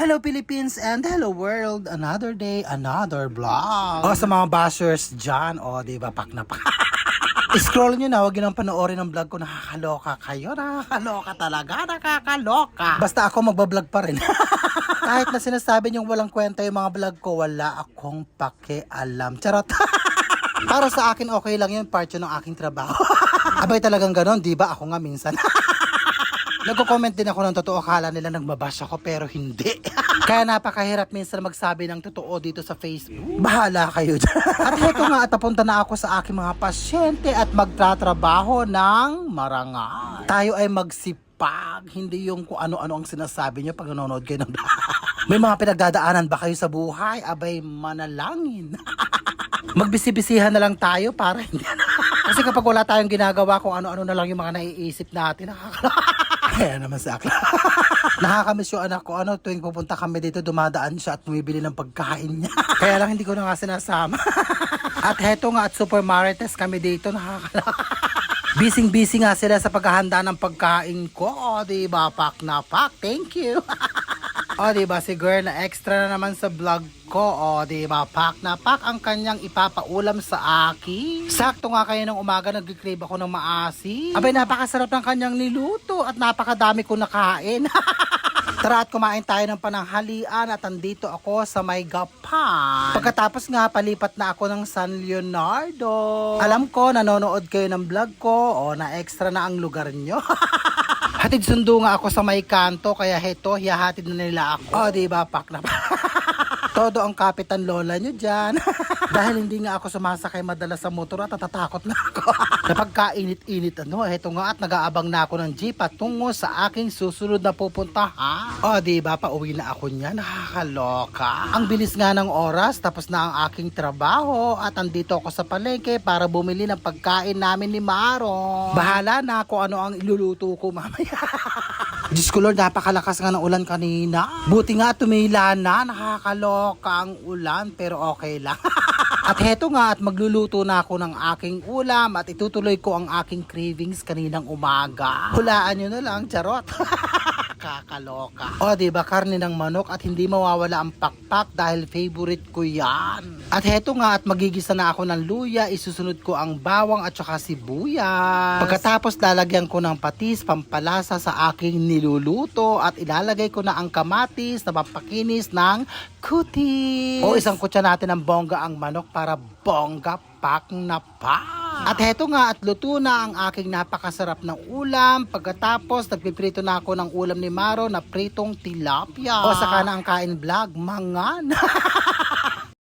Hello Philippines and hello world. Another day, another vlog. Sa mga bashers dyan, diba, pak na pak. Scroll nyo na, huwag nyo nang panoorin ang vlog ko. Nakakaloka kayo, nakakaloka talaga, nakakaloka. Basta ako magbablog pa rin. Kahit na sinasabi nyo walang kwenta yung mga vlog ko, wala akong pakialam. Charot. Para sa akin, okay lang yun, part yun ng aking trabaho. Abay talagang ganon, diba? Ako nga minsan. Nagko-comment din ako ng totoo, akala nila nagbabash ako pero hindi. Kaya napakahirap minsan magsabi ng totoo dito sa Facebook. Bahala kayo dyan. At heto nga at papunta na ako sa aking mga pasyente at magtatrabaho ng marangal. Tayo ay magsipag, hindi yung kung ano-ano ang sinasabi nyo pag nanonood kayo ng May mga pinagdadaanan ba kayo sa buhay? Abay manalangin. Magbisi-bisihan na lang tayo para hindi na. Kasi kapag wala tayong ginagawa, kung ano-ano na lang yung mga naiisip natin, kaya naman sa akla. Nakakamiss yung anak ko, tuwing pupunta kami dito, dumadaan siya at bumibili ng pagkain niya. Kaya lang hindi ko na nga sinasama. At heto nga at super marites kami dito, Busy nga sila sa paghahanda ng pagkain ko. Diba, pak na pak, thank you. Diba, si girl na extra na naman sa vlog ko. Diba, pak na pak ang kanyang ipapaulam sa akin. Sakto nga kayo ng umaga, nag-crave ako ng maasim. Abay, napakasarap ng kanyang niluto at napakadami ko nakain. Tara at kumain tayo ng pananghalian at andito ako sa may Gapan. Pagkatapos nga, palipat na ako ng San Leonardo. Alam ko, nanonood kayo ng vlog ko na extra na ang lugar nyo. Hatid sundo nga ako sa may kanto, kaya heto, hiyahatid na nila ako. Diba, pak na todo ang kapitan lola nyo dyan. Dahil hindi nga ako sumasakay madalas sa motor at natatakot na ako. Napagkainit-init heto nga at nag-aabang na ako ng jeep at tungo sa aking susunod na pupuntahan. Diba, pauwi na ako niya, nakakaloka. Ang bilis nga ng oras, tapos na ang aking trabaho at andito ako sa palengke para bumili ng pagkain namin ni Maron. Bahala na kung ano ang iluluto ko mamaya. Diyos ko Lord, napakalakas nga ng ulan kanina. Buti nga tumila na, nakakaloka ang ulan pero okay lang. At heto nga at magluluto na ako ng aking ulam at itutuloy ko ang aking cravings kaninang umaga. Hulaan nyo na lang, charot. Kakaloka. Diba, karne ng manok at hindi mawawala ang pakpak dahil favorite ko yan. At heto nga at magigisa na ako ng luya, isusunod ko ang bawang at saka sibuyas. Pagkatapos lalagyan ko ng patis, pampalasa sa aking niluluto at ilalagay ko na ang kamatis na pampakinis ng kutis. Isang kutsa natin ng bongga ang manok para bongga pak na pak. At heto nga at luto na ang aking napakasarap ng ulam. Pagkatapos nagpiprito na ako ng ulam ni Maro na pritong tilapia. Saka na ang kain vlog, mangan.